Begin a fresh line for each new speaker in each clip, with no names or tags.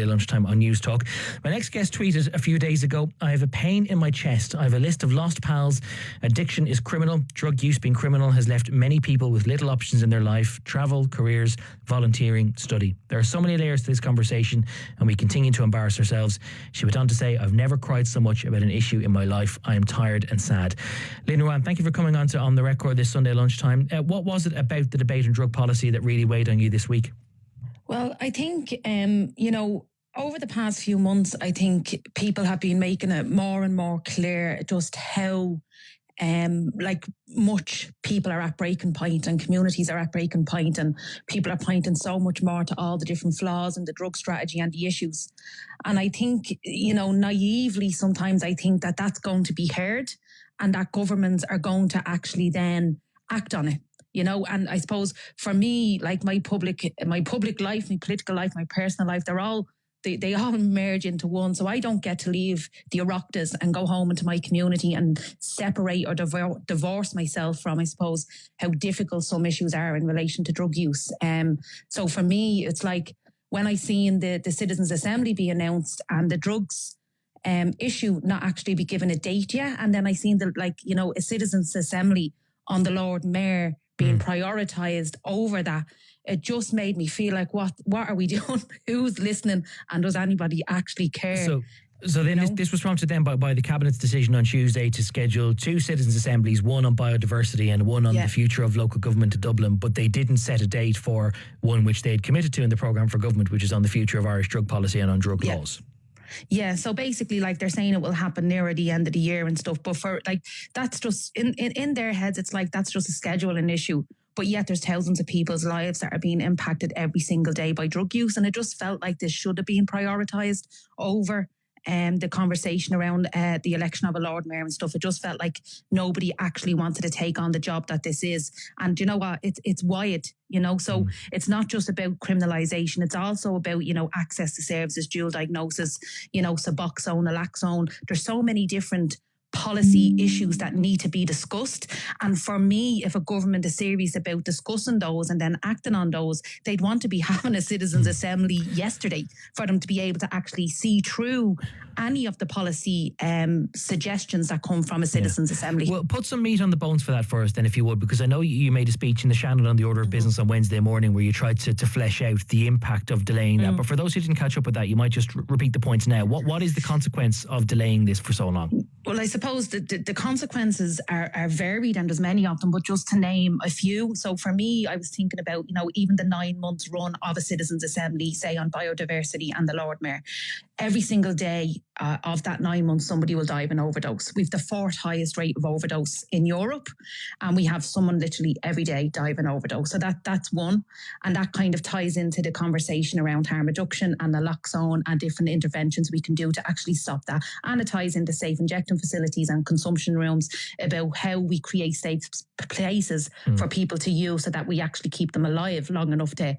Lunchtime on Newstalk. My next guest tweeted a few days ago, I have a pain in my chest. I have a list of lost pals. Addiction is criminal. Drug use being criminal has left many people with little options in their life. Travel, careers, volunteering, study. There are so many layers to this conversation and we continue to embarrass ourselves. She went on to say, I've never cried so much about an issue in my life. I am tired and sad. Lynn Ruane, thank you for coming on to On The Record this Sunday lunchtime. What was it about the debate on drug policy that really weighed on you this week?
Well, I think, over the past few months, I think people have been making it more and more clear just how much people are at breaking point and communities are at breaking point, and people are pointing so much more to all the different flaws in the drug strategy and the issues. And I think, naively, sometimes I think that that's going to be heard and that governments are going to actually then act on it. And I suppose for me, like my public life, my political life, my personal life, they all merge into one. So I don't get to leave the Oireachtas and go home into my community and separate or divorce myself from, I suppose, how difficult some issues are in relation to drug use. So for me, it's like when I seen the Citizens' Assembly be announced and the drugs issue not actually be given a date yet, and then I seen a Citizens' Assembly on the Lord Mayor being prioritised over that, it just made me feel like, what are we doing? Who's listening? And does anybody actually care?
So then this was prompted then by the Cabinet's decision on Tuesday to schedule two citizens' assemblies, one on biodiversity and one on the future of local government to Dublin, but they didn't set a date for one which they'd committed to in the programme for government, which is on the future of Irish drug policy and on drug laws.
Yeah, so basically, they're saying it will happen nearer the end of the year and stuff. But for that's just in their heads, it's like that's just a scheduling issue. But yet, there's thousands of people's lives that are being impacted every single day by drug use, and it just felt like this should have been prioritised over the conversation around the election of a Lord Mayor and stuff. It just felt like nobody actually wanted to take on the job that this is. And you know what? It's wide. So it's not just about criminalisation. It's also about, access to services, dual diagnosis, Suboxone, naloxone. There's so many different policy issues that need to be discussed. And for me, if a government is serious about discussing those and then acting on those, they'd want to be having a Citizens' Assembly yesterday for them to be able to actually see through any of the policy suggestions that come from a Citizens' Assembly.
Well, put some meat on the bones for that first then, if you would, because I know you made a speech in the Shannon on the Order of Business on Wednesday morning where you tried to flesh out the impact of delaying that. But for those who didn't catch up with that, you might just repeat the points now. What is the consequence of delaying this for so long?
Well, I suppose the consequences are varied and there's many of them, but just to name a few. So for me, I was thinking about, even the 9 months run of a Citizens' Assembly, say on biodiversity and the Lord Mayor. Every single day of that 9 months, somebody will die of an overdose. We've the fourth highest rate of overdose in Europe, and we have someone literally every day die of an overdose. So that's one, and that kind of ties into the conversation around harm reduction and naloxone and different interventions we can do to actually stop that. And it ties into safe injecting facilities and consumption rooms about how we create safe places for people to use so that we actually keep them alive long enough to,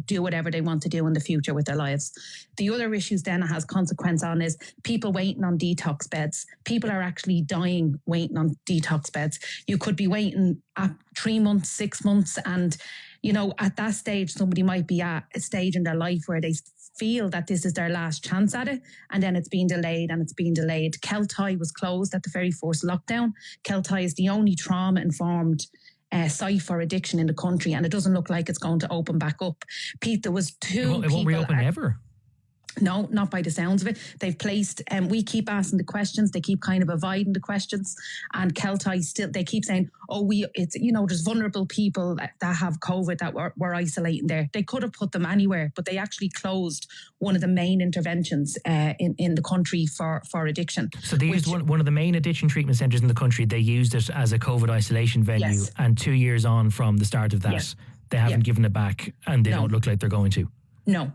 do whatever they want to do in the future with their lives. The other issues then it has consequence on is people waiting on detox beds. People are actually dying waiting on detox beds. You could be waiting at 3 months, 6 months, and at that stage, somebody might be at a stage in their life where they feel that this is their last chance at it, and then it's been delayed and it's been delayed. Keltai was closed at the very first lockdown. Keltai is the only trauma-informed site for addiction in the country, and it doesn't look like it's going to open back up. Pete, there was two.
It won't reopen ever.
No, not by the sounds of it. They've placed, we keep asking the questions. They keep kind of avoiding the questions. And Keltai they keep saying, there's vulnerable people that have COVID that we're isolating there. They could have put them anywhere, but they actually closed one of the main interventions in the country for addiction.
So they used one of the main addiction treatment centres in the country. They used it as a COVID isolation venue. And 2 years on from the start of that, they haven't given it back, and they don't look like they're going to.
No.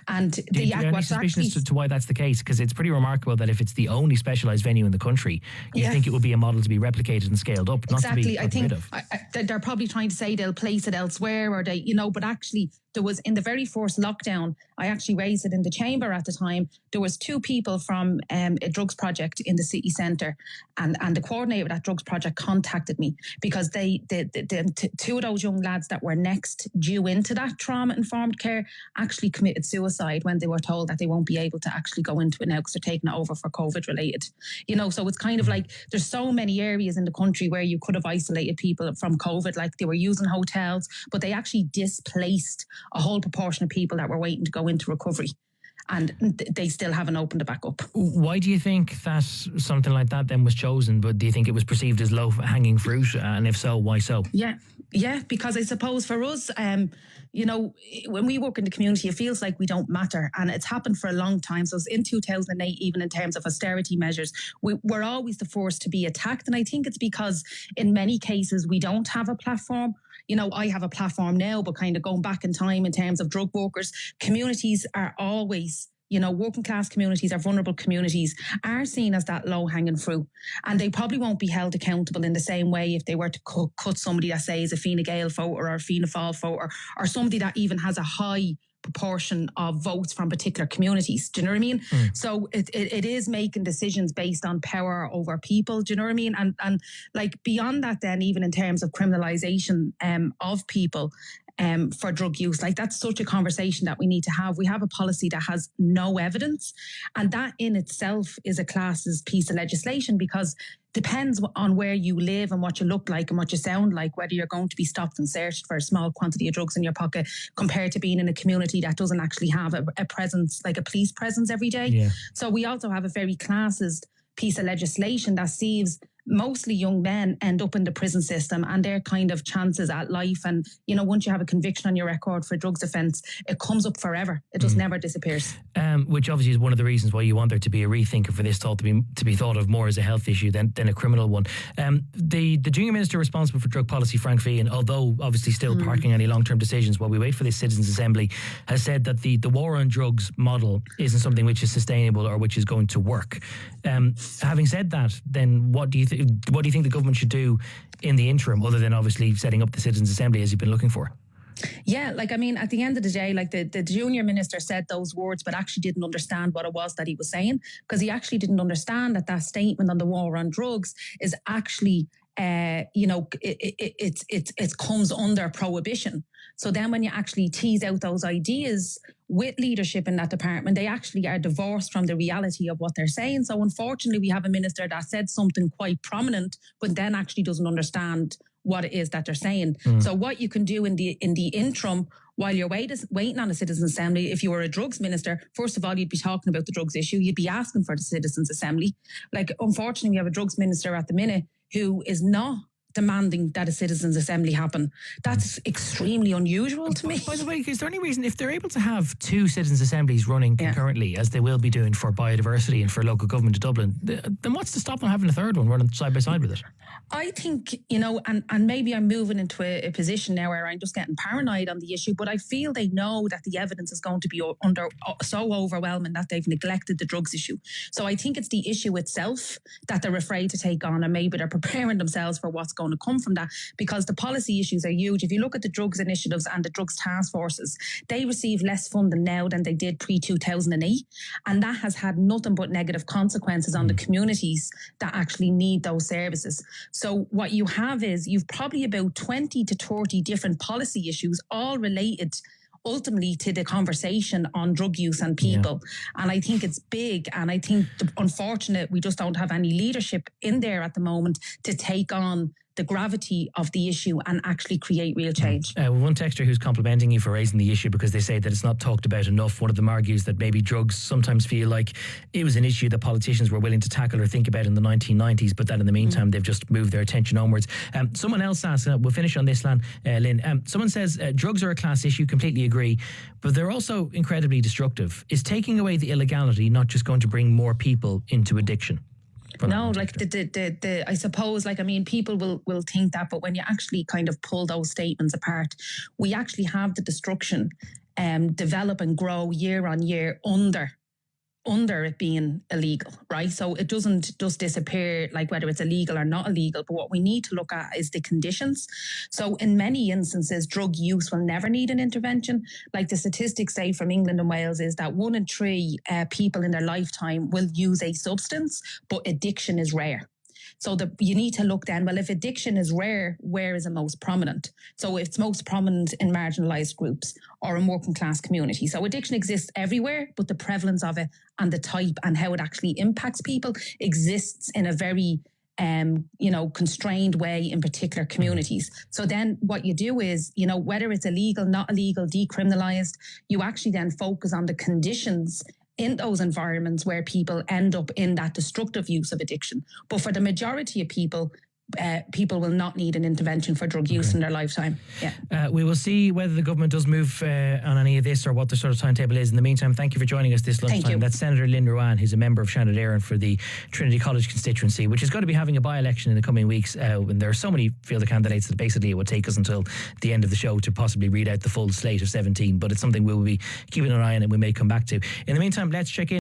And
do you have any suspicion as to why that's the case? Because it's pretty remarkable that if it's the only specialised venue in the country, you think it would be a model to be replicated and scaled up, not to be got rid of.
I think they're probably trying to say they'll place it elsewhere, or but actually there was, in the very first lockdown, I actually raised it in the chamber at the time, there was 2 people from a drugs project in the city centre, and the coordinator of that drugs project contacted me because the 2 of those young lads that were next due into that trauma-informed care actually committed suicide when they were told that they won't be able to actually go into it now because they're taking it over for COVID related. You know, so it's kind of like there's so many areas in the country where you could have isolated people from COVID, like they were using hotels, but they actually displaced a whole proportion of people that were waiting to go into recovery. And they still haven't opened it back up.
Why do you think that something like that then was chosen? But do you think it was perceived as low-hanging fruit? And if so, why so?
Yeah, because I suppose for us, you know, when we work in the community, it feels like we don't matter. And it's happened for a long time. So in 2008, even in terms of austerity measures, we're always the first to be attacked. And I think it's because in many cases, we don't have a platform. You know, I have a platform now, but kind of going back in time in terms of drug workers, communities are always, you know, working class communities or vulnerable communities are seen as that low hanging fruit. And they probably won't be held accountable in the same way if they were to cut somebody that, say, is a Fine Gael voter or a Fianna Fáil voter, or somebody that even has a high proportion of votes from particular communities. Do you know what I mean? So it is making decisions based on power over people. Do you know what I mean? And like beyond that, then even in terms of criminalisation of people for drug use, like that's such a conversation that we need to have. We have a policy that has no evidence, and that in itself is a classist piece of legislation, because depends on where you live and what you look like and what you sound like, whether you're going to be stopped and searched for a small quantity of drugs in your pocket compared to being in a community that doesn't actually have a presence, like a police presence every day. Yeah. So we also have a very classist piece of legislation that sees mostly young men end up in the prison system and their kind of chances at life. And, you know, once you have a conviction on your record for a drugs offence, it comes up forever. It just never disappears.
Which obviously is one of the reasons why you want there to be a rethinker for this thought to be thought of more as a health issue than a criminal one. The junior minister responsible for drug policy, Frank Feehan, although obviously still parking any long-term decisions while we wait for this Citizens' Assembly, has said that the war on drugs model isn't something which is sustainable or which is going to work. Having said that, then what do you think the government should do in the interim, other than obviously setting up the Citizens' Assembly as you've been looking for?
Yeah, like, I mean, at the end of the day, like the junior minister said those words, but actually didn't understand what it was that he was saying, because he actually didn't understand that statement on the war on drugs is actually, you know, it comes under prohibition. So then when you actually tease out those ideas with leadership in that department, they actually are divorced from the reality of what they're saying. So unfortunately, we have a minister that said something quite prominent, but then actually doesn't understand what it is that they're saying. So what you can do in the interim, while you're waiting on a Citizens' Assembly, if you were a drugs minister, first of all, you'd be talking about the drugs issue. You'd be asking for the Citizens' Assembly. Like, unfortunately, we have a drugs minister at the minute who is not demanding that a Citizens' Assembly happen. That's extremely unusual to me.
By the way, is there any reason, if they're able to have 2 Citizens' Assemblies running concurrently, as they will be doing for biodiversity and for local government in Dublin, then what's to stop them having a third one running side by side with it?
I think, you know, and maybe I'm moving into a position now where I'm just getting paranoid on the issue, but I feel they know that the evidence is going to be so overwhelming that they've neglected the drugs issue. So I think it's the issue itself that they're afraid to take on, and maybe they're preparing themselves for what's going to come from that, because the policy issues are huge. If you look at the drugs initiatives and the drugs task forces, they receive less funding now than they did pre-2008, and that has had nothing but negative consequences on the communities that actually need those services. So what you have is you've probably about 20 to 30 different policy issues, all related ultimately to the conversation on drug use and people. Yeah. And I think it's big. And I think unfortunate we just don't have any leadership in there at the moment to take on the gravity of the issue and actually create real change.
One texter who's complimenting you for raising the issue because they say that it's not talked about enough. One of them argues that maybe drugs sometimes feel like it was an issue that politicians were willing to tackle or think about in the 1990s, but that in the meantime they've just moved their attention onwards. Someone else asks, we'll finish on this, Lynn. Someone says drugs are a class issue, completely agree, but they're also incredibly destructive. Is taking away the illegality not just going to bring more people into addiction?
No, like the I suppose, like, I mean, people will think that, but when you actually kind of pull those statements apart, we actually have the destruction develop and grow year on year under under it being illegal, right? So it doesn't just disappear like whether it's illegal or not illegal, but what we need to look at is the conditions. So in many instances, drug use will never need an intervention. Like the statistics say from England and Wales is that 1 in 3 people in their lifetime will use a substance, but addiction is rare. So you need to look then, well, if addiction is rare, where is it most prominent? So it's most prominent in marginalised groups or in working class communities. So addiction exists everywhere, but the prevalence of it and the type and how it actually impacts people exists in a very constrained way in particular communities. So then what you do is, whether it's illegal, not illegal, decriminalised, you actually then focus on the conditions in those environments where people end up in that destructive use of addiction. But for the majority of people, people will not need an intervention for drug use in their lifetime. Yeah.
We will see whether the government does move on any of this or what the sort of timetable is. In the meantime, thank you for joining us this lunchtime. That's Senator Lynn Ruane, who's a member of Shannon for the Trinity College constituency, which is going to be having a by-election in the coming weeks. When there are so many field candidates that basically it would take us until the end of the show to possibly read out the full slate of 17. But it's something we will be keeping an eye on and we may come back to. In the meantime, let's check in